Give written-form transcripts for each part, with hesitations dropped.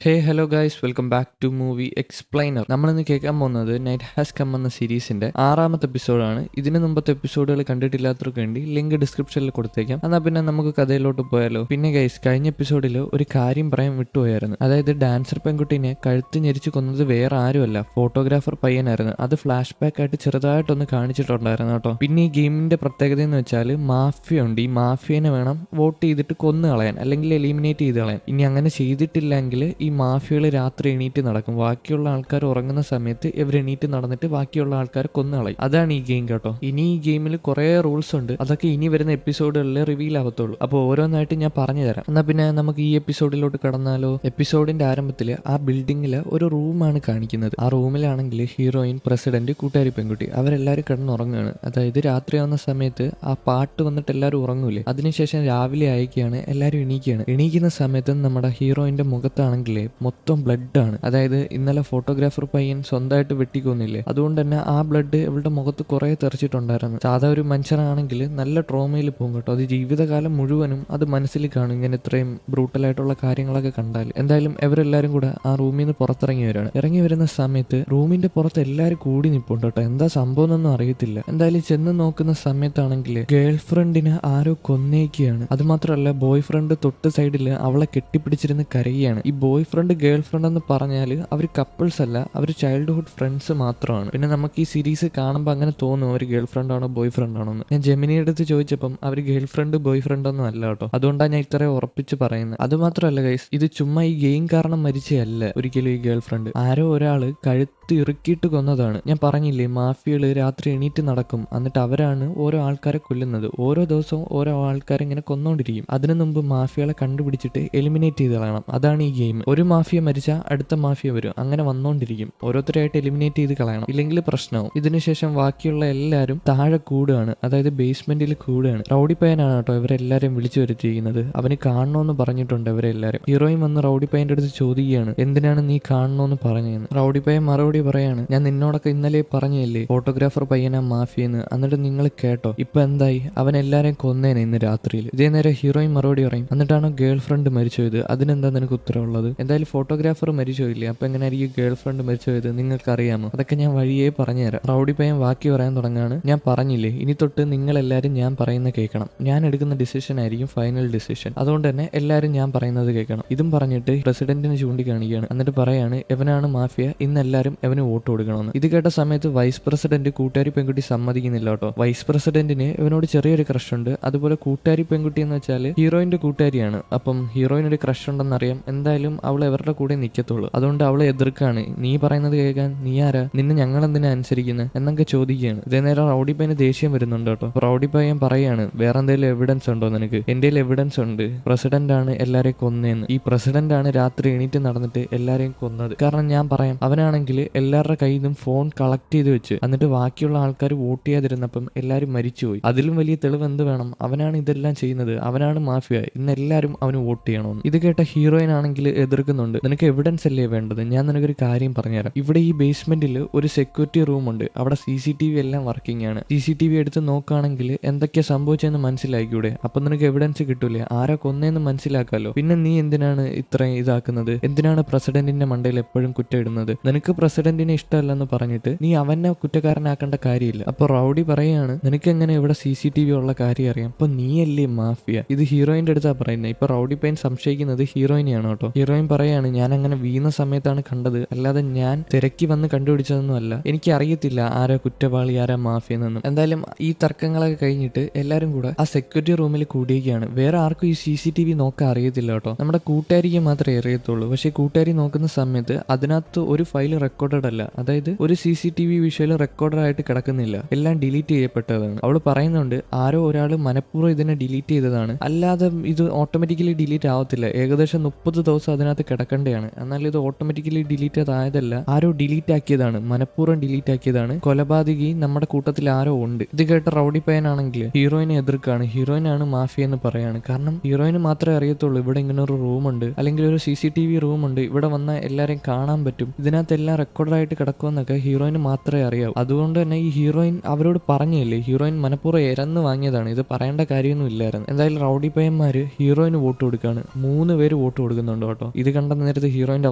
Hey hello guys, welcome back to movie explainer. നമ്മളിന്ന് കേൾക്കാൻ പോകുന്നത് നൈറ്റ് ഹാസ് കം എന്ന സീരീസിന്റെ 6ാമത്തെ എപ്പിസോഡാണ്. ഇതിന് മുമ്പത്തെ എപ്പിസോഡുകൾ കണ്ടിട്ടില്ലാത്തവർക്ക് വേണ്ടി ലിങ്ക് ഡിസ്ക്രിപ്ഷനിൽ കൊടുത്തേക്കാം. എന്നാൽ പിന്നെ നമുക്ക് കഥയിലോട്ട് പോയാലോ. പിന്നെ ഗൈസ്, കഴിഞ്ഞ എപ്പിസോഡിൽ ഒരു കാര്യം പറയാൻ വിട്ടുപോയായിരുന്നു. അതായത് ഡാൻസർ പെൺകുട്ടീനെ കഴുത്ത് ഞെരിച്ച് കൊന്നത് വേറെ ആരുമല്ല, ഫോട്ടോഗ്രാഫർ പയ്യനായിരുന്നു. അത് ഫ്ലാഷ് ബാക്ക് ആയിട്ട് ചെറുതായിട്ടൊന്ന് കാണിച്ചിട്ടുണ്ടായിരുന്നു കേട്ടോ. പിന്നെ ഈ ഗെയിമിന്റെ പ്രത്യേകത എന്ന് വെച്ചാൽ മാഫിയ ഉണ്ട്. ഈ മാഫിയനെ വേണം വോട്ട് ചെയ്തിട്ട് കൊന്നു കളയാൻ, അല്ലെങ്കിൽ എലിമിനേറ്റ് ചെയ്ത് കളയാൻ. ഇനി അങ്ങനെ ചെയ്തിട്ടില്ലെങ്കിൽ ഈ മാഫിയകൾ രാത്രി എണീറ്റ് നടക്കും. ബാക്കിയുള്ള ആൾക്കാർ ഉറങ്ങുന്ന സമയത്ത് ഇവർ എണീറ്റ് നടന്നിട്ട് ബാക്കിയുള്ള ആൾക്കാരെ കൊന്നുകളയും. അതാണ് ഈ ഗെയിം കേട്ടോ. ഇനി ഈ ഗെയിമിൽ കുറെ റൂൾസ് ഉണ്ട്. അതൊക്കെ ഇനി വരുന്ന എപ്പിസോഡുകളിൽ റിവീൽ ആവത്തുള്ളൂ. അപ്പോൾ ഓരോന്നായിട്ട് ഞാൻ പറഞ്ഞു തരാം. എന്നാൽ പിന്നെ നമുക്ക് ഈ എപ്പിസോഡിലോട്ട് കടന്നാലോ. എപ്പിസോഡിന്റെ ആരംഭത്തിൽ ആ ബിൽഡിങ്ങിൽ ഒരു റൂമാണ് കാണിക്കുന്നത്. ആ റൂമിലാണെങ്കിൽ ഹീറോയിൻ, പ്രസിഡന്റ്, കൂട്ടുകാരി പെൺകുട്ടി അവരെല്ലാവരും കിടന്നുറങ്ങുകയാണ്. അതായത് രാത്രിയാവുന്ന സമയത്ത് ആ പാട്ട് വന്നിട്ട് എല്ലാവരും ഉറങ്ങൂലേ. അതിനുശേഷം രാവിലെ അയക്കുകയാണ്, എല്ലാവരും എണീക്കുകയാണ്. എണീക്കുന്ന സമയത്ത് നമ്മുടെ ഹീറോയിന്റെ മുഖത്താണെങ്കിൽ മൊത്തം ബ്ലഡ് ആണ്. അതായത് ഇന്നലെ ഫോട്ടോഗ്രാഫർ പയ്യൻ സ്വന്തമായിട്ട് വെട്ടിക്കൊന്നില്ലേ, അതുകൊണ്ട് തന്നെ ആ ബ്ലഡ് ഇവളുടെ മുഖത്ത് കുറെ തെറിച്ചിട്ടുണ്ടായിരുന്നു. സാധാ ഒരു മനുഷ്യനാണെങ്കിൽ നല്ല ട്രോമയിൽ പോകും കേട്ടോ. അത് ജീവിതകാലം മുഴുവനും അത് മനസ്സിൽ കാണും, ഇങ്ങനെ ഇത്രയും ബ്രൂട്ടലായിട്ടുള്ള കാര്യങ്ങളൊക്കെ കണ്ടാൽ. എന്തായാലും ഇവരെല്ലാരും കൂടെ ആ റൂമിൽ നിന്ന് പുറത്തിറങ്ങി വരികയാണ്. ഇറങ്ങി വരുന്ന സമയത്ത് റൂമിന്റെ പുറത്ത് എല്ലാവരും കൂടി നിൽപ്പുണ്ട് കേട്ടോ. എന്താ സംഭവം എന്നൊന്നും അറിയത്തില്ല. എന്തായാലും ചെന്ന് നോക്കുന്ന സമയത്താണെങ്കിൽ ഗേൾ ഫ്രണ്ടിനെ ആരോ കൊന്നേക്കുകയാണ്. അത് മാത്രമല്ല, ബോയ് ഫ്രണ്ട് തൊട്ട് സൈഡിൽ അവളെ കെട്ടിപ്പിടിച്ചിരുന്ന് കരയുകയാണ്. ഈ ബോയ് ഫ്രണ്ട് ഗേൾ ഫ്രണ്ട് എന്ന് പറഞ്ഞാൽ അവർ കപ്പിൾസ് അല്ല, അവർ ചൈൽഡ്ഹുഡ് ഫ്രണ്ട്സ് മാത്രമാണ്. പിന്നെ നമുക്ക് ഈ സീരീസ് കാണുമ്പോൾ അങ്ങനെ തോന്നും അവർ ഗേൾ ഫ്രണ്ട് ആണോ ബോയ് ഫ്രണ്ട് ആണോ എന്ന്. ഞാൻ ജെമിനിയുടെ അടുത്ത് ചോദിച്ചപ്പം അവർ ഗേൾ ഫ്രണ്ട് ബോയ് ഫ്രണ്ട് ഒന്നും അല്ല കേട്ടോ. അതുകൊണ്ടാണ് ഞാൻ ഇത്രയും ഉറപ്പിച്ച് പറയുന്നത്. അത് മാത്രമല്ല ഗൈസ്, ഇത് ചുമ്മാ ഈ ഗെയിം കാരണം മരിച്ചതല്ല ഒരിക്കലും ഈ ഗേൾ ഫ്രണ്ട്. ആരോ ഒരാള് കഴുത്ത് ഇറുക്കിയിട്ട് കൊന്നതാണ്. ഞാൻ പറഞ്ഞില്ലേ, മാഫിയകള് രാത്രി എണീറ്റ് നടക്കും, എന്നിട്ട് അവരാണ് ഓരോ ആൾക്കാരെ കൊല്ലുന്നത്. ഓരോ ദിവസവും ഓരോ ആൾക്കാരെ ഇങ്ങനെ കൊന്നോണ്ടിരിക്കും. അതിനു മുമ്പ് മാഫിയകളെ കണ്ടുപിടിച്ചിട്ട് എലിമിനേറ്റ് ചെയ്ത് കളയണം. അതാണ് ഈ ഗെയിം. ഒരു മാഫിയ മരിച്ചാൽ അടുത്ത മാഫിയ വരും, അങ്ങനെ വന്നോണ്ടിരിക്കും. ഓരോരുത്തരായിട്ട് എലിമിനേറ്റ് ചെയ്ത് കളയണം, ഇല്ലെങ്കിൽ പ്രശ്നവും. ഇതിനുശേഷം ബാക്കിയുള്ള എല്ലാവരും താഴെ കൂടുകയാണ്, അതായത് ബേസ്മെന്റിൽ കൂടുകയാണ്. റൗഡി പയ്യനാണ് കേട്ടോ ഇവരെല്ലാരും വിളിച്ചു വരുത്തിയിരിക്കുന്നത്. അവന് കാണണമെന്ന് പറഞ്ഞിട്ടുണ്ട് ഇവരെല്ലാരും. ഹീറോയിൻ വന്ന് റൗഡി പയ്യന്റെ അടുത്ത് ചോദിക്കുകയാണ്, എന്തിനാണ് നീ കാണണമെന്ന് പറഞ്ഞതെന്ന്. റൗഡി പയ്യൻ മറുപടി പറയാണ്, ഞാൻ നിന്നോടൊക്കെ ഇന്നലെ പറഞ്ഞില്ലേ ഫോട്ടോഗ്രാഫർ പയ്യനാ മാഫിയെന്ന്, എന്നിട്ട് നിങ്ങൾ കേട്ടോ, ഇപ്പൊ എന്തായി, അവൻ എല്ലാരെയും കൊന്നേനെ ഇന്ന് രാത്രിയിൽ. ഇതേ നേരം ഹീറോയിൻ മറുപടി പറയും, എന്നിട്ടാണോ ഗേൾ ഫ്രണ്ട് മരിച്ചുപോയത്, അതിനെന്താ നിനക്ക് ഉത്തരവുള്ളത്? എന്തായാലും ഫോട്ടോഗ്രാഫർ മരിച്ചുപോയില്ലേ, അപ്പൊ എങ്ങനെയായിരിക്കും ഗേൾ ഫ്രണ്ട് മരിച്ചുപോയത്, നിങ്ങൾക്ക് അറിയാമോ? അതൊക്കെ ഞാൻ വഴിയേ പറഞ്ഞുതരാം. റൗഡി പയ്യൻ ബാക്കി പറയാൻ തുടങ്ങാണ്, ഞാൻ പറഞ്ഞില്ലേ, ഇനി തൊട്ട് നിങ്ങൾ എല്ലാവരും ഞാൻ പറയുന്ന കേൾക്കണം. ഞാൻ എടുക്കുന്ന ഡിസിഷൻ ആയിരിക്കും ഫൈനൽ ഡിസിഷൻ, അതുകൊണ്ട് തന്നെ എല്ലാവരും ഞാൻ പറയുന്നത് കേൾക്കണം. ഇതും പറഞ്ഞിട്ട് പ്രസിഡന്റിനെ ചൂണ്ടിക്കാണിക്കുകയാണ്. എന്നിട്ട് പറയാണ്, എവനാണ് മാഫിയ, ഇന്നെല്ലാരും എവന് വോട്ട് കൊടുക്കണമെന്ന്. ഇത് കേട്ട സമയത്ത് വൈസ് പ്രസിഡന്റ് കൂട്ടുകാരി പെൺകുട്ടി സമ്മതിക്കുന്നില്ല കേട്ടോ. വൈസ് പ്രസിഡന്റിന് ഇവനോട് ചെറിയൊരു ക്രഷ് ഉണ്ട്. അതുപോലെ കൂട്ടുകാരി പെൺകുട്ടി എന്ന് വെച്ചാൽ ഹീറോയിന്റെ കൂട്ടുകാരിയാണ്. അപ്പം ഹീറോയിനൊരു ക്രഷ് ഉണ്ടെന്നറിയാം. എന്തായാലും അവൾ ഇവരുടെ കൂടെ നിൽക്കത്തുള്ളൂ. അതുകൊണ്ട് അവളെ എതിർക്കാണ്. നീ പറയുന്നത് കേൾക്കാൻ നീ ആരാ, നിന്നെ ഞങ്ങൾ എന്തിനാ അനുസരിക്കുന്നത് എന്നൊക്കെ ചോദിക്കുകയാണ്. ഇതേ നേരം റൗഡി പയ്യന് ദേഷ്യം വരുന്നുണ്ട് കേട്ടോ. റൗഡി പയ്യൻ പറയാണ്, വേറെ എന്തെങ്കിലും എവിഡൻസ് ഉണ്ടോ നിനക്ക്? എന്റെ എവിഡൻസ് ഉണ്ട്, പ്രസിഡന്റ് ആണ് എല്ലാരെയും കൊന്നേന്ന്. ഈ പ്രസിഡന്റ് ആണ് രാത്രി എണീറ്റ് നടന്നിട്ട് എല്ലാരെയും കൊന്നത്. കാരണം ഞാൻ പറയാം, അവനാണെങ്കിൽ എല്ലാവരുടെ കയ്യിൽ നിന്നും ഫോൺ കളക്ട് ചെയ്ത് വെച്ച്, എന്നിട്ട് ബാക്കിയുള്ള ആൾക്കാർ വോട്ട് ചെയ്യാതിരുന്നപ്പം എല്ലാവരും മരിച്ചുപോയി. അതിലും വലിയ തെളിവ് എന്ത് വേണം? അവനാണ് ഇതെല്ലാം ചെയ്യുന്നത്, അവനാണ് മാഫിയ, ഇന്ന് എല്ലാവരും അവന് വോട്ട് ചെയ്യണമെന്ന്. ഇത് കേട്ട ഹീറോയിൻ ആണെങ്കിൽ എതിർക്കുന്നുണ്ട്. നിനക്ക് എവിഡൻസ് അല്ലേ വേണ്ടത്? ഞാൻ നിനക്കൊരു കാര്യം പറഞ്ഞുതരാം. ഇവിടെ ഈ ബേസ്മെന്റിൽ ഒരു സെക്യൂരിറ്റി റൂം ഉണ്ട്. അവിടെ CCTV എല്ലാം വർക്കിംഗ് ആണ്. CCTV എടുത്ത് നോക്കുകയാണെങ്കിൽ എന്തൊക്കെയാ സംഭവിച്ചതെന്ന് മനസ്സിലാക്കിയൂടെ? അപ്പൊ നിനക്ക് എവിഡൻസ് കിട്ടൂലേ, ആരാ കൊന്നേന്ന് മനസ്സിലാക്കാലോ. പിന്നെ നീ എന്തിനാണ് ഇത്രയും ഇതാക്കുന്നത്? എന്തിനാണ് പ്രസിഡന്റിന്റെ മണ്ടയിൽ എപ്പോഴും കുറ്റം ഇടുന്നത്? നിനക്ക് പ്രസിഡന്റിനെ ഇഷ്ടമല്ലെന്ന് പറഞ്ഞിട്ട് നീ അവനെ കുറ്റക്കാരനാക്കേണ്ട കാര്യമില്ല. അപ്പൊ റൗഡി പറയാണ്, നിനക്ക് എങ്ങനെ ഇവിടെ CCTV ഉള്ള കാര്യം അറിയാം? അപ്പൊ നീയല്ലേ മാഫിയ? ഇത് ഹീറോയിന്റെ അടുത്താ പറയുന്നത്. ഇപ്പൊ റൗഡി പയ്യൻ സംശയിക്കുന്നത് ഹീറോയിനെയാണ് കേട്ടോ. ഹീറോയിൻ പറയാണ്, ഞാൻ അങ്ങനെ വീണ സമയത്താണ് കണ്ടത്, അല്ലാതെ ഞാൻ തിരക്കി വന്ന് കണ്ടുപിടിച്ചതൊന്നും അല്ല. എനിക്ക് അറിയത്തില്ല ആരാ കുറ്റവാളി ആരാ മാഫിയ എന്നൊന്നും. എന്തായാലും ഈ തർക്കങ്ങളൊക്കെ കഴിഞ്ഞിട്ട് എല്ലാരും കൂടെ ആ സെക്യൂരിറ്റി റൂമിൽ കൂടിയിരിക്കുകയാണ്. വേറെ ആർക്കും ഈ CCTV നോക്കാൻ അറിയത്തില്ല കേട്ടോ. നമ്മുടെ കൂട്ടുകാരിക്ക് മാത്രമേ അറിയത്തുള്ളൂ. പക്ഷെ കൂട്ടുകാരി നോക്കുന്ന സമയത്ത് അതിനകത്ത് ഒരു ഫയൽ റെക്കോർഡഡ് അല്ല. അതായത് ഒരു CCTV വിഷ്വൽ റെക്കോർഡഡ് ആയിട്ട് കിടക്കുന്നില്ല, എല്ലാം ഡിലീറ്റ് ചെയ്യപ്പെട്ടതാണ്. അവള് പറയുന്നുണ്ട്, ആരോ ഒരാൾ മനഃപൂർവ്വം ഇതിനെ ഡിലീറ്റ് ചെയ്തതാണ്, അല്ലാതെ ഇത് ഓട്ടോമാറ്റിക്കലി ഡിലീറ്റ് ആവത്തില്ല. ഏകദേശം 30 ദിവസം അതിനകത്ത് കിടക്കേണ്ടതാണ്. എന്നാൽ ഇത് ഓട്ടോമാറ്റിക്കലി ഡിലീറ്റ് ആയതല്ല, ആരോ ഡിലീറ്റ് ആക്കിയതാണ്, മനഃപൂർവ്വം ഡിലീറ്റ് ആക്കിയതാണ്. കൊലപാതകി നമ്മുടെ കൂട്ടത്തിൽ ആരോ ഉണ്ട്. ഇത് കേട്ട റൗഡി പയ്യനാണെങ്കിൽ ഹീറോയിനെ എതിർക്കാണ്. ഹീറോയിനാണ് മാഫിയ എന്ന് പറയാണ്. കാരണം ഹീറോയിന് മാത്രമേ അറിയത്തുള്ളൂ ഇവിടെ ഇങ്ങനെ ഒരു റൂമുണ്ട്, അല്ലെങ്കിൽ ഒരു CCTV റൂമുണ്ട്, ഇവിടെ വന്ന എല്ലാരെയും കാണാൻ പറ്റും, ഇതിനകത്ത് എല്ലാം റെക്കോർഡായിട്ട് കിടക്കുമെന്നൊക്കെ ഹീറോയിന് മാത്രമേ അറിയാവൂ. അതുകൊണ്ട് തന്നെ ഈ ഹീറോയിൻ അവരോട് പറഞ്ഞില്ലേ, ഹീറോയിൻ മനഃപൂർവ്വം ഇരന്ന് വാങ്ങിയതാണ്, ഇത് പറയേണ്ട കാര്യമൊന്നും ഇല്ലായിരുന്നു. എന്തായാലും റൗഡി പയ്യന്മാര് ഹീറോയിന് വോട്ട് കൊടുക്കുകയാണ്. 3 പേര് വോട്ട് കൊടുക്കുന്നുണ്ട് കേട്ടോ. ഇത് കണ്ട നേരത്തെ ഹീറോയിന്റെ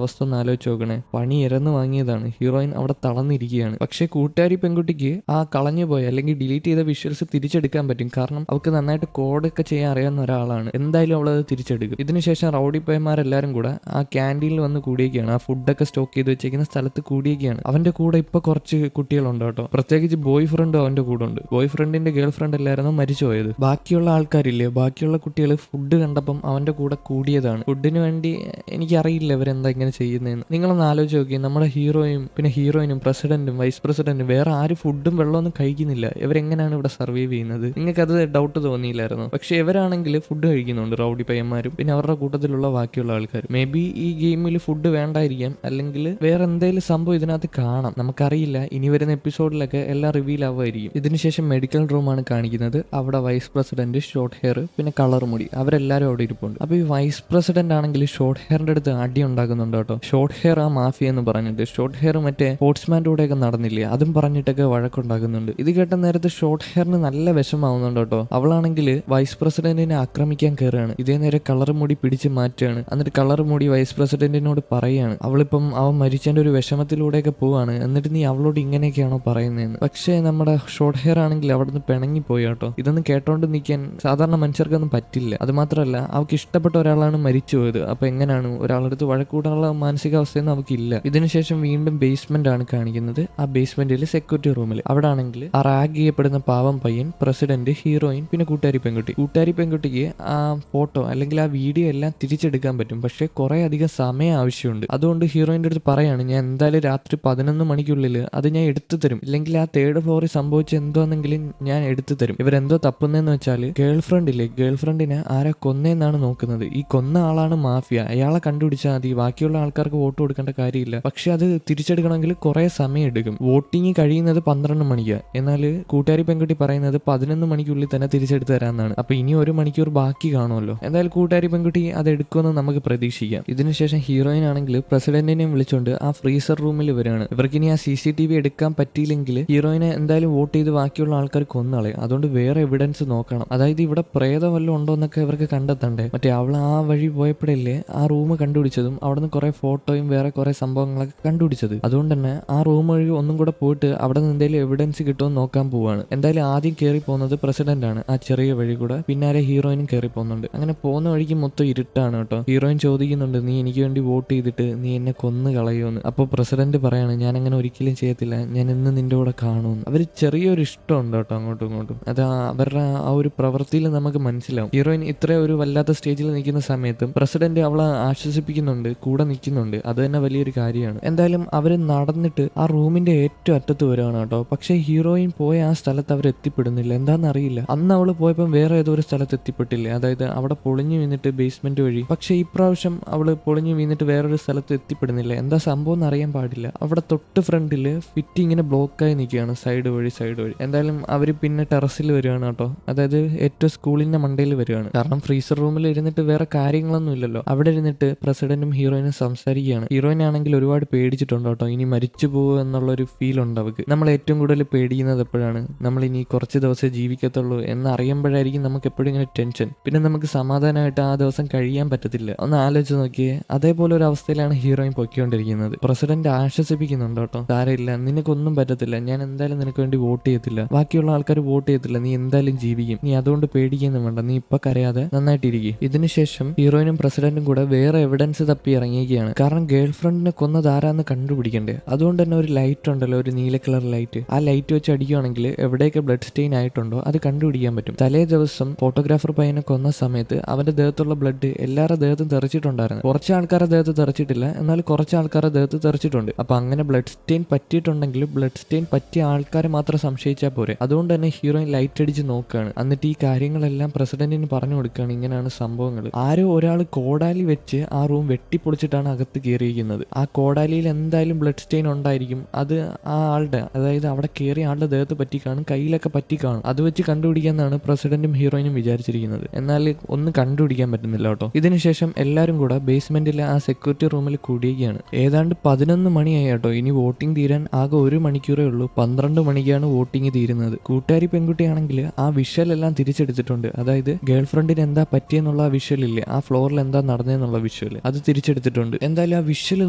അവസ്ഥ ഒന്ന് ആലോചിച്ച് നോക്കണേ. പണി ഇരന്ന് വാങ്ങിയതാണ്. ഹീറോയിൻ അവിടെ തളർന്നിരിക്കുകയാണ്. പക്ഷെ കൂട്ടുകാരി പെൺകുട്ടിക്ക് ആ കളഞ്ഞു പോയ അല്ലെങ്കിൽ ഡിലീറ്റ് ചെയ്ത വിഷ്വൽസ് തിരിച്ചെടുക്കാൻ പറ്റും. കാരണം അവൾക്ക് നന്നായിട്ട് കോഡൊക്കെ ചെയ്യാൻ അറിയാവുന്ന ഒരാളാണ്. എന്തായാലും അവളത് തിരിച്ചെടുക്കും. ഇതിനുശേഷം റൗഡി പയ്യന്മാരെല്ലാരും കൂടെ ആ ക്യാൻറ്റീനിൽ വന്ന് കൂടിയൊക്കെയാണ്. ആ ഫുഡൊക്കെ സ്റ്റോക്ക് ചെയ്ത് വെച്ചേക്കുന്ന സ്ഥലത്ത് കൂടിയൊക്കെയാണ്. അവന്റെ കൂടെ ഇപ്പൊ കുറച്ച് കുട്ടികളുണ്ട് കേട്ടോ. പ്രത്യേകിച്ച് ബോയ് ഫ്രണ്ടും അവന്റെ കൂടെ ഉണ്ട്. ബോയ് ഫ്രണ്ടിന്റെ ഗേൾ ഫ്രണ്ട് എല്ലായിരുന്നു മരിച്ചുപോയത്. ബാക്കിയുള്ള ആൾക്കാരില്ലേ, ബാക്കിയുള്ള കുട്ടികൾ ഫുഡ് കണ്ടപ്പം അവന്റെ കൂടെ കൂടിയതാണ്. ഫുഡിന് വേണ്ടി എനിക്കറിയില്ല ഇവരെന്താ ഇങ്ങനെ ചെയ്യുന്നതെന്ന്. നിങ്ങളൊന്ന് ആലോചിച്ച് നോക്കി, നമ്മുടെ ഹീറോയും പിന്നെ ഹീറോയിനും പ്രസിഡന്റും വൈസ് പ്രസിഡന്റും വേറെ ആരും ഫുഡും വെള്ളമൊന്നും കഴിക്കുന്നില്ല. ഇവരെങ്ങനെയാണ് ഇവിടെ സർവൈവ് ചെയ്യുന്നത്? നിങ്ങൾക്കത് ഡൗട്ട് തോന്നിയില്ലായിരുന്നു? പക്ഷെ ഇവരാണെങ്കിൽ ഫുഡ് കഴിക്കുന്നുണ്ട്, റൗഡി പയ്യന്മാരും പിന്നെ അവരുടെ കൂട്ടത്തിലുള്ള ബാക്കിയുള്ള ആൾക്കാരും. മേ ബി ഈ ഗെയിമിൽ ഫുഡ് വേണ്ടായിരിക്കാം, അല്ലെങ്കിൽ വേറെ എന്തെങ്കിലും സംഭവം ഇതിനകത്ത് കാണാം, നമുക്കറിയില്ല. ഇനി വരുന്ന എപ്പിസോഡിലൊക്കെ എല്ലാം റിവീൽ ആവുമായിരിക്കും. ഇതിനുശേഷം മെഡിക്കൽ റൂമാണ് കാണിക്കുന്നത്. അവിടെ വൈസ് പ്രസിഡന്റ്, ഷോർട്ട് ഹെയർ പിന്നെ കളർ മുടി, അവരെല്ലാവരും അവിടെ ഇരിപ്പുണ്ട്. അപ്പൊ ഈ വൈസ് പ്രസിഡന്റ് ആണെങ്കിൽ ഷോർട്ട് ഹെയറിന്റെ അടുത്ത് അടി ഉണ്ടാക്കുന്നുണ്ട് കേട്ടോ. ഷോർട്ട് ഹെയർ ആ മാഫിയ എന്ന് പറഞ്ഞിട്ട്, ഷോർട്ട് ഹെയർ മറ്റേ സ്പോർട്സ്മാൻ്റെ കൂടെയൊക്കെ നടന്നില്ലേ, അതും പറഞ്ഞിട്ടൊക്കെ വഴക്കുണ്ടാക്കുന്നുണ്ട്. ഇത് കേട്ട നേരത്തെ ഷോർട്ട് ഹെയറിന് നല്ല വിഷമാവുന്നുണ്ട് കേട്ടോ. അവളാണെങ്കിൽ വൈസ് പ്രസിഡന്റിനെ ആക്രമിക്കാൻ കയറുകയാണ്. ഇതേ നേരെ കളർ മുടി പിടിച്ച് മാറ്റുകയാണ്. എന്നിട്ട് കളർ മുടി വൈസ് പ്രസിഡന്റിനോട് പറയുകയാണ്, അവളിപ്പം അവൻ മരിച്ചതിന്റെ ഒരു വിഷമത്തിലൂടെയൊക്കെ പോവാണ്, എന്നിട്ട് നീ അവളോട് ഇങ്ങനെയൊക്കെയാണോ പറയുന്നതെന്ന്. പക്ഷേ നമ്മുടെ ഷോർട്ട് ഹെയർ ആണെങ്കിൽ അവിടെ നിന്ന് പിണങ്ങിപ്പോയി കേട്ടോ. ഇതൊന്നും കേട്ടോണ്ട് നിൽക്കാൻ സാധാരണ മനുഷ്യർക്കൊന്നും പറ്റില്ല. അത് മാത്രമല്ല, അവൾക്ക് ഇഷ്ടപ്പെട്ട ഒരാളാണ് മരിച്ചുപോയത്. അപ്പൊ എങ്ങനെയാണ് ഒരാളെടുത്ത് വഴക്കൂടാനുള്ള മാനസികാവസ്ഥയൊന്നും അവൾക്കില്ല. ഇതിനുശേഷം വീണ്ടും ബേസ്മെന്റ് ആണ് കാണിക്കുന്നത്. ആ ബേസ്മെന്റിൽ സെക്യൂരിറ്റി റൂമിൽ അവിടെ ആണെങ്കിൽ ആ റാഗ് ചെയ്യപ്പെടുന്ന പാവം പയ്യൻ, പ്രസിഡന്റ്, ഹീറോയിൻ പിന്നെ കൂട്ടുകാരി പെൺകുട്ടിക്ക് ആ ഫോട്ടോ അല്ലെങ്കിൽ ആ വീഡിയോ എല്ലാം തിരിച്ചെടുക്കാൻ പറ്റും. പക്ഷെ കുറെ അധികം സമയം ആവശ്യമുണ്ട്. അതുകൊണ്ട് ഹീറോയിന്റെ അടുത്ത് പറയാണ്, ഞാൻ എന്തായാലും രാത്രി 11 മണിക്കുള്ളിൽ അത് ഞാൻ എടുത്തു തരും, ഇല്ലെങ്കിൽ ആ 3rd ഫ്ലോറിൽ സംഭവിച്ച എന്തോന്നെങ്കിലും ഞാൻ എടുത്തു തരും. ഇവരെന്തോ തപ്പുന്നതെന്ന് വെച്ചാൽ ഗേൾ ഫ്രണ്ടിനെ ആരാ കൊന്നേന്നാണ് നോക്കുന്നത്. ഈ കൊന്ന ആളാണ് മാഫിയ, അയാളെ കണ്ടുപിടിച്ചാൽ മതി, ബാക്കിയുള്ള ആൾക്കാർക്ക് വോട്ട് കൊടുക്കേണ്ട കാര്യമില്ല. പക്ഷെ അത് തിരിച്ചെടുക്കണമെങ്കിൽ കുറെ സമയം എടുക്കും. വോട്ടിങ് കഴിയുന്നത് 12 മണിക്കാണ്. എന്നാൽ കൂട്ടുകാരി പെൺകുട്ടി പറയുന്നത് 11 മണിക്കുള്ളിൽ തന്നെ തിരിച്ചെടുത്ത് തരാമെന്നാണ്. അപ്പൊ ഇനി 1 മണിക്കൂർ ബാക്കി കാണുമല്ലോ. എന്തായാലും കൂട്ടുകാരി പെൺകുട്ടി അത് എടുക്കുമെന്ന് നമുക്ക് പ്രതീക്ഷിക്കാം. ഇതിനുശേഷം ഹീറോയിൻ ആണെങ്കിൽ പ്രസിഡന്റിനെയും വിളിച്ചുകൊണ്ട് ആ ഫ്രീസർ റൂമിൽ വരികയാണ്. ഇവർക്ക് ഇനി ആ CCTV എടുക്കാൻ പറ്റിയില്ലെങ്കിൽ ഹീറോയിനെ എന്തായാലും വോട്ട് ചെയ്ത് ബാക്കിയുള്ള ആൾക്കാർ കൊന്നുകളയും. അതുകൊണ്ട് വേറെ എവിഡൻസ് നോക്കണം. അതായത് ഇവിടെ പ്രേതം വല്ലതും ഉണ്ടോ എന്നൊക്കെ ഇവർക്ക് കണ്ടെത്തണ്ടേ. മറ്റേ അവൾ ആ വഴി പോയപ്പോഴല്ലേ ആ റൂം കണ്ടുപിടിച്ചതും അവിടുന്ന് കുറെ ഫോട്ടോയും വേറെ കുറെ സംഭവങ്ങളൊക്കെ കണ്ടുപിടിച്ചത്. അതുകൊണ്ട് തന്നെ ആ റൂം വഴി ഒന്നും കൂടെ പോയിട്ട് അവിടെ നിന്ന് എന്തെങ്കിലും എവിഡൻസ് കിട്ടുമെന്ന് നോക്കാൻ പോവാണ്. എന്തായാലും ആദ്യം കയറി പോകുന്നത് പ്രസിഡന്റ് ആണ്, ആ ചെറിയ വഴി കൂടെ. പിന്നാലെ ഹീറോയിനും കയറി പോകുന്നുണ്ട്. അങ്ങനെ പോകുന്ന വഴിക്ക് മൊത്തം ഇരുട്ടാണ് കേട്ടോ. ഹീറോയിൻ ചോദിക്കുന്നുണ്ട്, നീ എനിക്ക് വേണ്ടി വോട്ട് ചെയ്തിട്ട് നീ എന്നെ കൊന്നു കളയുമെന്ന്. അപ്പോൾ പ്രസിഡന്റ് പറയാണ്, ഞാൻ അങ്ങനെ ഒരിക്കലും ചെയ്യത്തില്ല, ഞാൻ ഇന്ന് നിന്റെ കൂടെ കാണുമെന്ന്. അവർ ചെറിയൊരു ഇഷ്ടമുണ്ട് കേട്ടോ അങ്ങോട്ടും ഇങ്ങോട്ടും. അത് അവരുടെ ആ ഒരു പ്രവൃത്തിയിൽ നമുക്ക് മനസ്സിലാവും. ഹീറോയിൻ ഇത്ര ഒരു വല്ലാത്ത സ്റ്റേജിൽ നിൽക്കുന്ന സമയത്തും പ്രസിഡന്റ് അവളെ ആശ്വസിപ്പിക്കുന്നുണ്ട്, കൂടെ നിൽക്കുന്നുണ്ട്. അത് തന്നെ വലിയൊരു കാര്യമാണ്. എന്തായാലും അവർ നടന്നിട്ട് ആ റൂമിന്റെ ഏറ്റവും അറ്റത്ത് വരികയാണ് കേട്ടോ. പക്ഷെ ഹീറോയിൻ പോയ ആ സ്ഥലത്ത് അവർ എത്തിപ്പെടുന്നില്ല. എന്താണെന്നറിയില്ല. അന്ന് അവൾ പോയപ്പോൾ വേറെ ഏതോ ഒരു സ്ഥലത്ത് എത്തിപ്പെട്ടില്ലേ, അതായത് അവിടെ പൊളിഞ്ഞു വീണിട്ട് ബേസ്മെന്റ് വഴി. പക്ഷെ ഇപ്രാവശ്യം അവള് പൊളിഞ്ഞു വീണിട്ട് വേറൊരു സ്ഥലത്ത് എത്തിപ്പെടുന്നില്ല. എന്താ സംഭവം എന്ന് അറിയാൻ പാടില്ല. അവിടെ തൊട്ട് ഫ്രണ്ടില് ഫിറ്റ് ഇങ്ങനെ ബ്ലോക്കായി നിൽക്കുകയാണ്, സൈഡ് വഴി. എന്തായാലും അവർ പിന്നെ ടെറസിൽ വരികയാണ് കേട്ടോ. അതായത് ഏറ്റവും സ്കൂളിന്റെ മണ്ടയിൽ വരികയാണ്. കാരണം ഫ്രീസർ റൂമിൽ ഇരുന്നിട്ട് വേറെ കാര്യങ്ങളൊന്നും ഇല്ലല്ലോ. അവിടെ ഇരുന്നിട്ട് പ്രസിഡന്റും ഹീറോയിനും സംസാരിക്കുകയാണ്. ഹീറോയിൻ ആണെങ്കിൽ ഒരുപാട് പേടിച്ചിട്ടുണ്ട് കേട്ടോ. ഇനി മരിച്ചു പോകുക എന്നുള്ളൊരു ഫീൽ ഉണ്ട് അവർക്ക്. നമ്മൾ ഏറ്റവും കൂടുതൽ പേടിക്കുന്നത് എപ്പോഴാണ്? നമ്മൾ ഇനി കുറച്ച് ദിവസം ജീവിക്കത്തുള്ളൂ എന്ന് അറിയുമ്പോഴായിരിക്കും നമുക്ക് എപ്പോഴും ഇങ്ങനെ ടെൻഷൻ. പിന്നെ നമുക്ക് സമാധാനമായിട്ട് ആ ദിവസം കഴിയാൻ പറ്റത്തില്ല. ഒന്ന് ആലോചിച്ച് നോക്കിയേ. അതേപോലെ ഒരു അവസ്ഥയിലാണ് ഹീറോയിൻ പൊയ്ക്കൊണ്ടിരിക്കുന്നത്. പ്രസിഡന്റ് ആശ്വസിപ്പിക്കുന്നുണ്ട് കേട്ടോ, സാരമില്ല, നിനക്കൊന്നും പറ്റത്തില്ല, ഞാൻ എന്തായാലും നിനക്ക് വേണ്ടി വോട്ട് ചെയ്യത്തില്ല, ബാക്കിയുള്ള ആൾക്കാർ വോട്ട് ചെയ്യത്തില്ല, നീ എന്തായാലും ജീവിക്കും, നീ അതുകൊണ്ട് പേടിക്കൊന്നും വേണ്ട, നീ ഇപ്പൊ കരയാതെ നന്നായിട്ടിരിക്കും. ഇതിനുശേഷം ഹീറോയിനും പ്രസിഡന്റും കൂടെ വേറെ എവിഡൻസ് തപ്പി ഇറങ്ങിയിരിക്കുകയാണ്. കാരണം ഗേൾ ഫ്രണ്ടിനെ കൊന്നത് ആരാന്ന് കണ്ടുപിടിക്കണ്ടേ. അതുകൊണ്ട് തന്നെ ഒരു ലൈറ്റ് ഉണ്ടല്ലോ, ഒരു നീല കളർ ലൈറ്റ്, ആ ലൈറ്റ് വെച്ച് അടിക്കുകയാണെങ്കിൽ എവിടെയൊക്കെ ബ്ലഡ് സ്റ്റെയിൻ ആയിട്ടുണ്ടോ അത് കണ്ടുപിടിക്കാൻ പറ്റും. തലേ ദിവസം ഫോട്ടോഗ്രാഫർ പയ്യനെ കൊന്ന സമയത്ത് അവന്റെ ദേഹത്തുള്ള ബ്ലഡ് എല്ലാവരുടെ ദേഹത്തും തെറിച്ചിട്ടുണ്ടായിരുന്നു. കുറച്ച് ആൾക്കാരുടെ ദേഹത്ത് തെറിച്ചിട്ടില്ല, എന്നാൽ കുറച്ച് ആൾക്കാരുടെ ദേഹത്ത് തെറിച്ചിട്ടുണ്ട്. അപ്പൊ അങ്ങനെ ബ്ലഡ് സ്റ്റെയിൻ പറ്റിയിട്ടുണ്ടെങ്കിൽ ബ്ലഡ് സ്റ്റെയിൻ പറ്റിയ ആൾക്കാരെ മാത്രം സംശയിച്ചാൽ പോരെ. അതുകൊണ്ട് തന്നെ ഹീറോയിൻ ലൈറ്റ് അടിച്ച് നോക്കുകയാണ്. എന്നിട്ട് ഈ കാര്യങ്ങളെല്ലാം പ്രസിഡന്റിന് പറഞ്ഞു കൊടുക്കുകയാണ്, ഇങ്ങനെയാണ് സംഭവങ്ങൾ. ആരോ ഒരാൾ കോടാലി വെച്ച് ആ റൂം വെട്ടിപ്പൊളിച്ചിട്ടാണ് അകത്ത് കയറിയിരിക്കുന്നത്. ആ കോടാലിയിൽ എന്തായാലും ബ്ലഡ് സ്റ്റെയിൻ ഉണ്ടായിരിക്കും. അത് ആ ആളുടെ, അതായത് അവിടെ കയറിയ ആളുടെ ദേഹത്ത് പറ്റിക്കാണും, കയ്യിലൊക്കെ പറ്റിക്കാണും. അത് വെച്ച് കണ്ടുപിടിക്കാന്നാണ് പ്രസിഡന്റും ഹീറോയിനും വിചാരിച്ചിരിക്കുന്നത്. എന്നാൽ ഒന്നും കണ്ടുപിടിക്കാൻ പറ്റുന്നില്ല കേട്ടോ. ഇതിനുശേഷം എല്ലാവരും കൂടെ ബേസ്മെന്റിലെ ആ സെക്യൂരിറ്റി റൂമിൽ കൂടിയിരിക്കുകയാണ്. ഏതാണ്ട് 11 മണിയായി കേട്ടോ. ഇനി വോട്ടിംഗ് തീരാൻ ആകെ 1 മണിക്കൂറേ ഉള്ളൂ. 12 മണിക്കാണ് വോട്ടിംഗ് തീരുന്നത്. കൂട്ടുകാരി പെൺകുട്ടിയാണെങ്കിൽ ആ വിഷ്വൽ എല്ലാം തിരിച്ചെടുത്തിട്ടുണ്ട്. അതായത് ഗേൾ ഫ്രണ്ടിന് എന്താ പറ്റിയെന്നുള്ള ആ വിഷ്വൽ ഇല്ലേ, ആ ഫ്ലോറിൽ എന്താ നടന്നതെന്നുള്ള വിഷ്വൽ വിഷ്വൽ അത് തിരിച്ചെടുത്തിട്ടുണ്ട്. എന്തായാലും ആ വിഷ്വൽ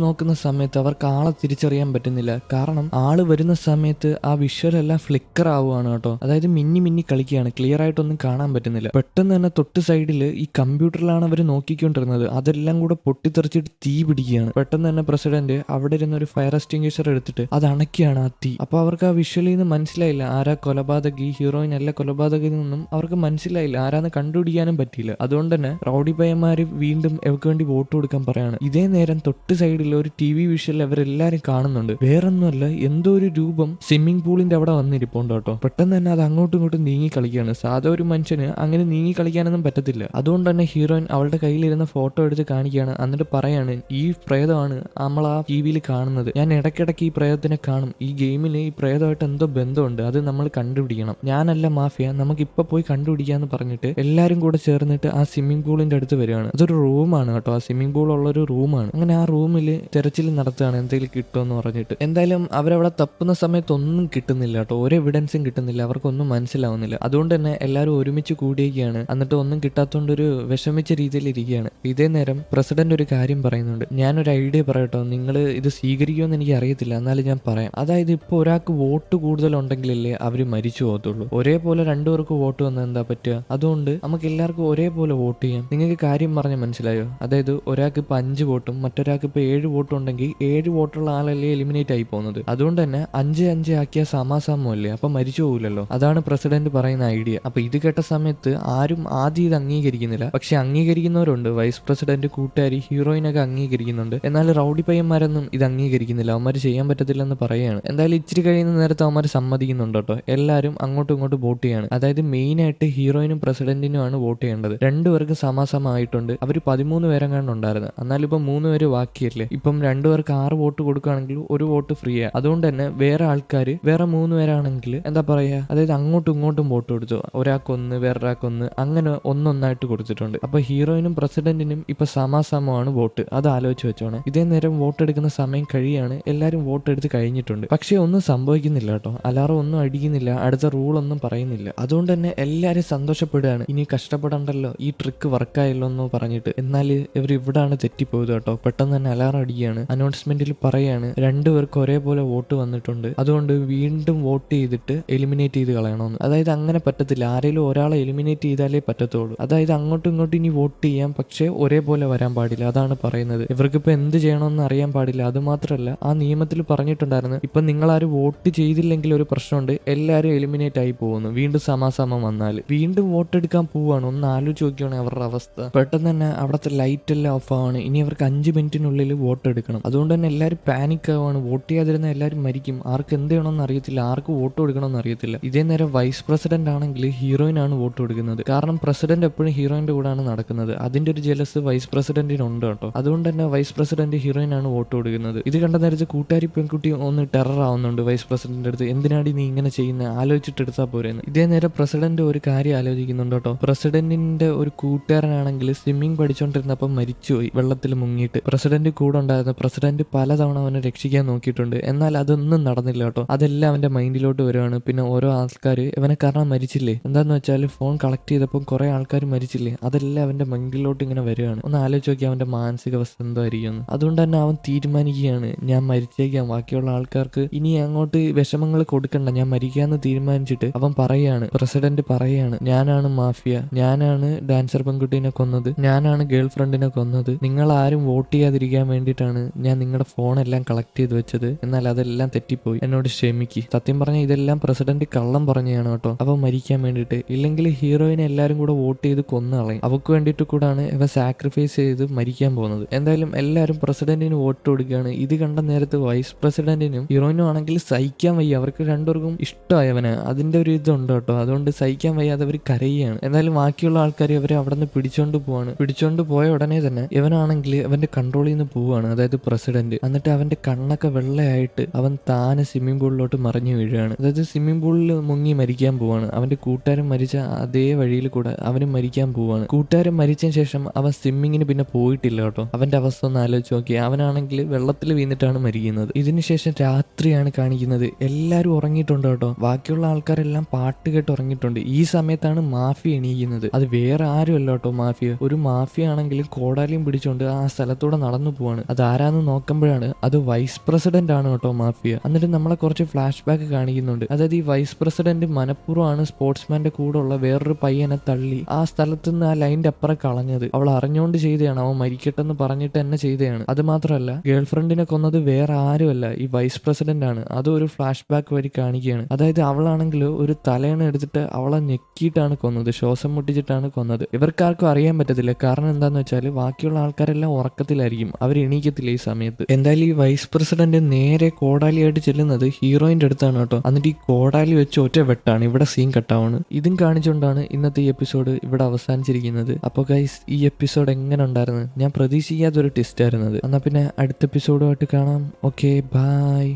നോക്കുന്ന സമയത്ത് അവർക്ക് ആളെ തിരിച്ചറിയാൻ പറ്റുന്നില്ല. കാരണം ആള് വരുന്ന സമയത്ത് ആ വിഷ്വൽ എല്ലാം ഫ്ലിക്കർ ആവുകയാണ് കേട്ടോ. അതായത് മിന്നി മിന്നി കളിക്കുകയാണ്, ക്ലിയർ ആയിട്ടൊന്നും കാണാൻ പറ്റുന്നില്ല. പെട്ടെന്ന് തന്നെ തൊട്ട് സൈഡിൽ ഈ കമ്പ്യൂട്ടറിലാണ് അവർ നോക്കിക്കൊണ്ടിരുന്നത്, അതെല്ലാം കൂടെ പൊട്ടിത്തെറിച്ചിട്ട് തീ പിടിക്കുകയാണ്. പെട്ടെന്ന് തന്നെ പ്രസിഡന്റ് അവിടെ ഇരുന്ന ഒരു ഫയർ എക്സ്റ്റിംഗ്വിഷർ എടുത്തിട്ട് അത് അണയ്ക്കുകയാണ് ആ തീ. അപ്പൊ അവർക്ക് ആ വിഷ്വലിൽ നിന്ന് മനസ്സിലായില്ല ആരാ കൊലപാതകി, ഹീറോയിൻ അല്ല കൊലപാതകി എന്നൊന്നും അവർക്ക് മനസ്സിലായില്ല, ആരാന്ന് കണ്ടുപിടിക്കാനും പറ്റിയില്ല. അതുകൊണ്ട് തന്നെ റൗഡി പയ്യന്മാര് വീണ്ടും അവർക്ക് വേണ്ടി വോട്ട് കൊടുക്കാൻ പറയാണ്. ഇതേ നേരം തൊട്ട് സൈഡിൽ ഒരു TV വിഷ്വൽ അവരെല്ലാരും കാണുന്നുണ്ട്. വേറൊന്നുമല്ല, എന്തോ ഒരു രൂപം സ്വിമ്മിംഗ് പൂളിന്റെ അവിടെ വന്നിരിപ്പുണ്ട് കേട്ടോ. പെട്ടെന്ന് തന്നെ അത് അങ്ങോട്ടും ഇങ്ങോട്ടും നീങ്ങി കളിക്കുകയാണ്. സാധാ ഒരു മനുഷ്യന് അങ്ങനെ നീങ്ങി കളിക്കാനൊന്നും പറ്റത്തില്ല. അതുകൊണ്ട് തന്നെ ഹീറോയിൻ അവളുടെ കയ്യിലിരുന്ന ഫോട്ടോ എടുത്ത് കാണിക്കുകയാണ്. എന്നിട്ട് പറയാണ്, ഈ പ്രേതമാണ് നമ്മൾ ആ TV കാണുന്നത്. ഞാൻ ഇടയ്ക്കിടയ്ക്ക് ഈ പ്രേതത്തിനെ കാണും. ഈ ഗെയിമിൽ ഈ പ്രേതമായിട്ട് എന്തോ ബന്ധമുണ്ട്, അത് നമ്മൾ കണ്ടുപിടിക്കണം. ഞാനല്ല മാഫിയ, നമുക്ക് ഇപ്പൊ പോയി കണ്ടുപിടിക്കാന്ന് പറഞ്ഞിട്ട് എല്ലാരും കൂടെ ചേർന്നിട്ട് ആ സ്വിമ്മിംഗ് പൂളിന്റെ അടുത്ത് വരികയാണ്. അതൊരു റൂമാണ് കേട്ടോ, ആ സ്വിമ്മിംഗ് പൂൾ ഉള്ള ഒരു റൂമാണ്. അങ്ങനെ ആ റൂമിൽ തെരച്ചിൽ നടത്തുകയാണ്, എന്തെങ്കിലും കിട്ടുമെന്ന് പറഞ്ഞിട്ട്. എന്തായാലും അവരവിടെ തപ്പുന്ന സമയത്ത് ഒന്നും കിട്ടുന്നില്ല കേട്ടോ, ഒരു എവിഡൻസും കിട്ടുന്നില്ല, അവർക്കൊന്നും മനസ്സിലാവുന്നില്ല. അതുകൊണ്ട് തന്നെ എല്ലാവരും ഒരുമിച്ച് കൂടിയൊക്കെയാണ്. എന്നിട്ട് ഒന്നും കിട്ടാത്തതുകൊണ്ട് ഒരു വിഷമിച്ച രീതിയിൽ ഇരിക്കുകയാണ്. ഇതേ നേരം പ്രസിഡന്റ് ഒരു കാര്യം പറയുന്നുണ്ട്. ഞാനൊരു ഐഡിയ പറയട്ടോ, നിങ്ങൾ ഇത് സ്വീകരിക്കുമെന്ന് എനിക്ക് അറിയത്തില്ല, എന്നാലും ഞാൻ പറയാം. അതായത് ഇപ്പോൾ ഒരാൾക്ക് വോട്ട് കൂടുതലുണ്ടെങ്കിലല്ലേ അവർ മരിച്ചു പോകത്തുള്ളൂ. ഒരേപോലെ രണ്ടുപേർക്ക് വോട്ട് വന്നാൽ എന്താ പറ്റുക? അതുകൊണ്ട് നമുക്ക് എല്ലാവർക്കും ഒരേപോലെ വോട്ട് ചെയ്യാം. നിങ്ങൾക്ക് കാര്യം പറഞ്ഞാൽ മനസ്സിലായോ? അതായത് ഒരാൾക്ക് ഇപ്പൊ 5 വോട്ടും മറ്റൊരാൾക്ക് ഇപ്പൊ 7 വോട്ടും ഉണ്ടെങ്കിൽ 7 വോട്ടുള്ള ആളല്ലേ എലിമിനേറ്റ് ആയി പോകുന്നത്. അതുകൊണ്ട് തന്നെ 5-5 ആക്കിയ സമാസമല്ലേ, അപ്പൊ മരിച്ചു പോകില്ലല്ലോ. അതാണ് പ്രസിഡന്റ് പറയുന്ന ഐഡിയ. അപ്പൊ ഇത് കേട്ട സമയത്ത് ആരും ആദ്യം ഇത് അംഗീകരിക്കുന്നില്ല. പക്ഷെ അംഗീകരിക്കുന്നവരുണ്ട്. വൈസ് പ്രസിഡന്റ്, കൂട്ടുകാരി, ഹീറോയിനൊക്കെ അംഗീകരിക്കുന്നുണ്ട്. എന്നാൽ റൗഡി പയ്യന്മാരൊന്നും ഇത് അംഗീകരിക്കുന്നില്ല. അവന്മാർ ചെയ്യാൻ പറ്റത്തില്ലെന്ന് പറയുകയാണ്. എന്തായാലും ഇച്ചിരി കഴിയുന്ന നേരത്തെ അവന്മാർ സമ്മതിക്കുന്നുണ്ട് കേട്ടോ. എല്ലാവരും അങ്ങോട്ടും ഇങ്ങോട്ടും വോട്ട് ചെയ്യാണ്. അതായത് മെയിൻ ആയിട്ട് ഹീറോയിനും പ്രസിഡന്റിനുമാണ് വോട്ട് ചെയ്യേണ്ടത്. രണ്ടുപേർക്ക് സമാസമായിട്ടുണ്ട്. അവർ 13 പേരെങ്ങാണ്ട് ഉണ്ടായിരുന്നു. എന്നാലും ഇപ്പം 3 പേര് ബാക്കിയല്ലേ. ഇപ്പം 2 പേർക്ക് 6 വോട്ട് കൊടുക്കുകയാണെങ്കിൽ 1 വോട്ട് ഫ്രീ ആണ്. അതുകൊണ്ട് തന്നെ വേറെ ആൾക്കാർ വേറെ 3 പേരാണെങ്കിൽ എന്താ പറയാ, അതായത് അങ്ങോട്ടും ഇങ്ങോട്ടും വോട്ട് കൊടുത്തു. ഒരാൾക്കൊന്ന് വേറൊരാൾക്കൊന്ന് അങ്ങനെ ഒന്നൊന്നായിട്ട് കൊടുത്തിട്ടുണ്ട്. അപ്പൊ ഹീറോയിനും പ്രസിഡന്റിനും ഇപ്പൊ സമാസമമാണ് വോട്ട്. അത് ആലോചിച്ച് വെച്ചോണേ. ഇതേ നേരം വോട്ട് എടുക്കുന്ന സമയം കഴിയാണ്. എല്ലാവരും വോട്ട് എടുത്ത് കഴിഞ്ഞിട്ടുണ്ട്. പക്ഷെ ഒന്നും സംഭവിക്കുന്നില്ല കേട്ടോ. അലാറം ഒന്നും അടിക്കുന്നില്ല, അടുത്ത റൂൾ ഒന്നും പറയുന്നില്ല. അതുകൊണ്ട് തന്നെ എല്ലാവരും സന്തോഷപ്പെടുകയാണ്. ഇനി കഷ്ടപ്പെടണ്ടല്ലോ, ഈ ട്രിക്ക് വർക്കായല്ലോ എന്ന് പറഞ്ഞിട്ട്. എന്നാൽ ഇവർ ഇവിടാണ് തെറ്റിപ്പോയത് കേട്ടോ. പെട്ടെന്ന് തന്നെ അലാറം അടിക്കുകയാണ്. അനൗൺസ്മെന്റിൽ പറയാണ് 2 പേർക്ക് ഒരേപോലെ വോട്ട് വന്നിട്ടുണ്ട്, അതുകൊണ്ട് വീണ്ടും വോട്ട് ചെയ്തിട്ട് എലിമിനേറ്റ് ചെയ്ത് കളയണമെന്ന്. അതായത് അങ്ങനെ പറ്റത്തില്ല, ആരെങ്കിലും ഒരാളെ എലിമിനേറ്റ് ചെയ്താലേ പറ്റത്തുള്ളൂ. അതായത് അങ്ങോട്ടും ഇങ്ങോട്ടും ഇനി വോട്ട് ചെയ്യാം, പക്ഷെ ഒരേപോലെ വരാൻ പാടില്ല. അതാണ് പറയുന്നത്. ഇവർക്കിപ്പോ എന്ത് ചെയ്യണമെന്ന് അറിയാൻ പാടില്ല. അത് മാത്രമല്ല, ആ നിയമത്തിൽ പറഞ്ഞിട്ടുണ്ടായിരുന്നു, ഇപ്പൊ നിങ്ങൾ ആരും വോട്ട് ചെയ്തില്ലെങ്കിൽ ഒരു പ്രശ്നമുണ്ട്, എല്ലാവരും എലിമിനേറ്റ് ആയി പോകുന്നു. വീണ്ടും സമാസമം വന്നാൽ വീണ്ടും വോട്ട് എടുക്കാൻ പോവാണ്. ഒന്ന് ആലോചിച്ച് നോക്കിയാണ് അവരുടെ അവസ്ഥ. പെട്ടെന്ന് തന്നെ അവിടുത്തെ ലൈറ്റ് എല്ലാം ഓഫ് ആവാണ്. ഇനി അവർക്ക് 5 മിനിറ്റിനുള്ളിൽ വോട്ട് എടുക്കണം. അതുകൊണ്ട് തന്നെ എല്ലാവരും പാനിക് ആവാണ്. വോട്ട് ചെയ്യാതിരുന്ന എല്ലാവരും മരിക്കും. ആർക്ക് എന്ത് ചെയ്യണമെന്ന് അറിയത്തില്ല, ആർക്ക് വോട്ട് കൊടുക്കണമെന്ന് അറിയത്തില്ല. ഇതേ നേരം വൈസ് പ്രസിഡന്റ് ആണെങ്കിൽ ഹീറോയിനാണ് വോട്ട് കൊടുക്കുന്നത്. കാരണം പ്രസിഡന്റ് എപ്പോഴും ഹീറോയിന്റെ കൂടെയാണ് നടക്കുന്നത്. അതിന്റെ ഒരു ജലസ് വൈസ് പ്രസിഡന്റിനുണ്ട് കേട്ടോ. അതുകൊണ്ട് തന്നെ വൈസ് പ്രസിഡന്റ് ഹീറോയിനാണ് വോട്ട് കൊടുക്കുന്നത്. ഇത് കണ്ട നേരത്തെ കൂട്ടുകാരി പെൺകുട്ടി ഒന്ന് ടെറർ ആവുന്നുണ്ട് വൈസ് പ്രസിഡന്റിന്റെ അടുത്ത്. എന്തിനാടി നീ ഇങ്ങനെ ചെയ്യുന്നത്, ആലോചിച്ചിട്ട് എടുത്താൽ പോരെന്ന്. ഇതേ നേരം പ്രസിഡന്റ് ഒരു കാര്യം ആലോചിക്കുന്നുണ്ട് കേട്ടോ. പ്രസിഡന്റിന്റെ ഒരു കൂട്ടുകാരനാണെങ്കിൽ സ്വിമ്മിംഗ് പഠിച്ചുകൊണ്ടിരുന്നപ്പോൾ മരിച്ചുപോയി വെള്ളത്തിൽ മുങ്ങിയിട്ട്. പ്രസിഡന്റ് കൂടെ ഉണ്ടായിരുന്നു. പ്രസിഡന്റ് പലതവണ അവനെ രക്ഷിക്കാൻ നോക്കിയിട്ടുണ്ട്, എന്നാൽ അതൊന്നും നടന്നില്ല കേട്ടോ. അതെല്ലാം അവന്റെ മൈൻഡിലോട്ട് വരുവാണ്. പിന്നെ ഓരോ ആൾക്കാർ ഇവനെ കാരണം മരിച്ചില്ലേ, എന്താന്ന് വെച്ചാൽ ഫോൺ കളക്ട് ചെയ്തപ്പോൾ കുറെ ആൾക്കാർ മരിച്ചില്ലേ, അതെല്ലാം അവന്റെ മൈൻഡിലോട്ട് ഇങ്ങനെ വരികയാണ്. ഒന്ന് ആലോചിച്ച് നോക്കി അവന്റെ മാനസികാവസ്ഥ എന്തായിരിക്കും. അതുകൊണ്ട് തന്നെ അവൻ തീരുമാനിക്കുകയാണ്, ഞാൻ മരിച്ചേക്കാം, ബാക്കിയുള്ള ആൾക്കാർക്ക് ഇനി അങ്ങോട്ട് വിഷമങ്ങൾ കൊടുക്കണ്ട, ഞാൻ മരിക്കാന്ന് തീരുമാനിച്ചിട്ട് അവൻ പറയാണ്, പ്രസിഡന്റ് പറയാണ്, ഞാനാണ് മാഫിയ, ഞാനാണ് ഡാൻസർ പെൺകുട്ടീനെ കൊന്നത്, ഞാനാണ് ഗേൾ ഫ്രണ്ടിനെ കൊന്നത്, നിങ്ങൾ ആരും വോട്ട് ചെയ്യാതിരിക്കാൻ വേണ്ടിയിട്ടാണ് ഞാൻ നിങ്ങളുടെ ഫോണെല്ലാം കളക്ട് ചെയ്ത് വെച്ചത്, എന്നാൽ അതെല്ലാം തെറ്റിപ്പോയി, എന്നോട് ക്ഷമിക്ക്. സത്യം പറഞ്ഞാൽ ഇതെല്ലാം പ്രസിഡന്റ് കള്ളം പറഞ്ഞതാണ് കേട്ടോ, അവൻ മരിക്കാൻ വേണ്ടിയിട്ട്. ഇല്ലെങ്കിൽ ഹീറോയിനെ എല്ലാവരും കൂടെ വോട്ട് ചെയ്ത് കൊന്നു കളയും. അവർക്ക് വേണ്ടിയിട്ട് കൂടാണ് ഇവ സാക്രിഫൈസ് ചെയ്ത് മരിക്കാൻ പോകുന്നത്. എന്തായാലും എല്ലാവരും പ്രസിഡന്റിന് വോട്ട് കൊടുക്കുകയാണ്. ഇത് കണ്ട നേരത്ത് വൈസ് പ്രസിഡന്റിനും ഹീറോയിനും ആണെങ്കിൽ സഹിക്കാൻ വയ്യ. അവർക്ക് രണ്ടുപേർക്കും ഇഷ്ടമായവന് അതിന്റെ ഒരു ഇതുണ്ട് കേട്ടോ. അതുകൊണ്ട് സഹിക്കാൻ വയ്യാതെ അവർ കരയുകയാണ്. എന്തായാലും ബാക്കിയുള്ള ആൾക്കാർ ഇവരെ അവിടെ നിന്ന് പിടിച്ചോണ്ട് പോവാണ്. പിടിച്ചോണ്ട് പോയ ഉടനെ തന്നെ ഇവനാണെങ്കിൽ അവന്റെ കൺട്രോളിൽ നിന്ന് പോവാണ്, അതായത് പ്രസിഡന്റ്. എന്നിട്ട് അവന്റെ കണ്ണൊക്കെ വെള്ളയായിട്ട് അവൻ താനെ സ്വിമ്മിംഗ് പൂളിലോട്ട് മറിഞ്ഞു വീഴുകയാണ്. അതായത് സ്വിമ്മിംഗ് പൂളിൽ മുങ്ങി മരിക്കാൻ പോവാണ്. അവന്റെ കൂട്ടുകാരൻ മരിച്ച അതേ വഴിയിൽ കൂടെ അവനും മരിക്കാൻ പോവാണ്. കൂട്ടുകാരൻ മരിച്ചതിന് ശേഷം അവൻ സ്വിമ്മിങ്ങിന് പിന്നെ പോയിട്ടില്ല കേട്ടോ. അവന്റെ അവസ്ഥ ഒന്ന് ആലോചിച്ച് നോക്കി. അവനാണെങ്കിൽ വെള്ളത്തിൽ വീണിട്ടാണ് മരിക്കുന്നത്. ഇതിനുശേഷം രാത്രിയാണ് കാണിക്കുന്നത്. എല്ലാവരും ഉറങ്ങിയിട്ടുണ്ട് കേട്ടോ. ബാക്കിയുള്ള ആൾക്കാരെല്ലാം പാട്ട് കേട്ട് ഉറങ്ങിയിട്ടുണ്ട്. ഈ സമയത്താണ് മാഫിയ എണീക്കുന്നത്. അത് വേറെ ആരും അല്ല കേട്ടോ. മാഫിയ ഒരു മാഫിയ ആണെങ്കിലും കോടാലി കോടാലിയും പിടിച്ചുകൊണ്ട് ആ സ്ഥലത്തൂടെ നടന്നു പോവാണ്. അത് ആരാന്ന് നോക്കുമ്പോഴാണ് അത് വൈസ് പ്രസിഡന്റ് ആണ് കേട്ടോ മാഫിയ. എന്നിട്ട് നമ്മളെ കുറച്ച് ഫ്ലാഷ് ബാക്ക് കാണിക്കുന്നുണ്ട്. അതായത് ഈ വൈസ് പ്രസിഡന്റ് മനഃപൂർവ്വമാണ് സ്പോർട്സ്മാന്റെ കൂടെ ഉള്ള വേറൊരു പയ്യനെ തള്ളി ആ സ്ഥലത്ത് നിന്ന് ആ ലൈൻ്റെ അപ്പുറം കളഞ്ഞത്. അവൾ അറിഞ്ഞുകൊണ്ട് ചെയ്തതാണ്, അവൻ മരിക്കട്ടെന്ന് പറഞ്ഞിട്ട് തന്നെ ചെയ്തതാണ്. അത് മാത്രമല്ല ഗേൾ ഫ്രണ്ടിനെ കൊന്നത് വേറെ ആരുമല്ല, ഈ വൈസ് പ്രസിഡന്റ് ആണ്. അതും ഒരു ഫ്ലാഷ് ബാക്ക് വഴി കാണിക്കുകയാണ്. അതായത് അവളാണെങ്കിൽ ഒരു തലയണ എടുത്തിട്ട് അവളെ ഞെക്കിയിട്ടാണ് കൊന്നത്, ശ്വാസം മുട്ടിച്ചിട്ടാണ് കൊന്നത്. ഇവർക്കാർക്കും അറിയാൻ പറ്റത്തില്ല. കാരണം എന്താന്ന് വെച്ചാൽ ബാക്കിയുള്ള ആൾക്കാരെല്ലാം ഉറക്കത്തിലായിരിക്കും, അവർ എണീക്കത്തില്ല ഈ സമയത്ത്. എന്തായാലും ഈ വൈസ് പ്രസിഡന്റ് നേരെ കോടാലിയായിട്ട് ചെല്ലുന്നത് ഹീറോയിന്റെ അടുത്താണ് കേട്ടോ. എന്നിട്ട് ഈ കോടാലി വെച്ച് ഒറ്റ വെട്ടാണ്. ഇവിടെ സീൻ കട്ടാവാണ്. ഇതും കാണിച്ചുകൊണ്ടാണ് ഇന്നത്തെ ഈ എപ്പിസോഡ് ഇവിടെ അവസാനിച്ചിരിക്കുന്നത്. അപ്പോൾ ഗൈസ്, ഈ എപ്പിസോഡ് എങ്ങനെ ഉണ്ടായിരുന്നു? ഞാൻ പ്രതീക്ഷിക്കാത്തൊരു ട്വിസ്റ്റ് ആയിരുന്നത്. എന്നാൽ പിന്നെ അടുത്ത എപ്പിസോഡുമായിട്ട് കാണാം. Okay, by.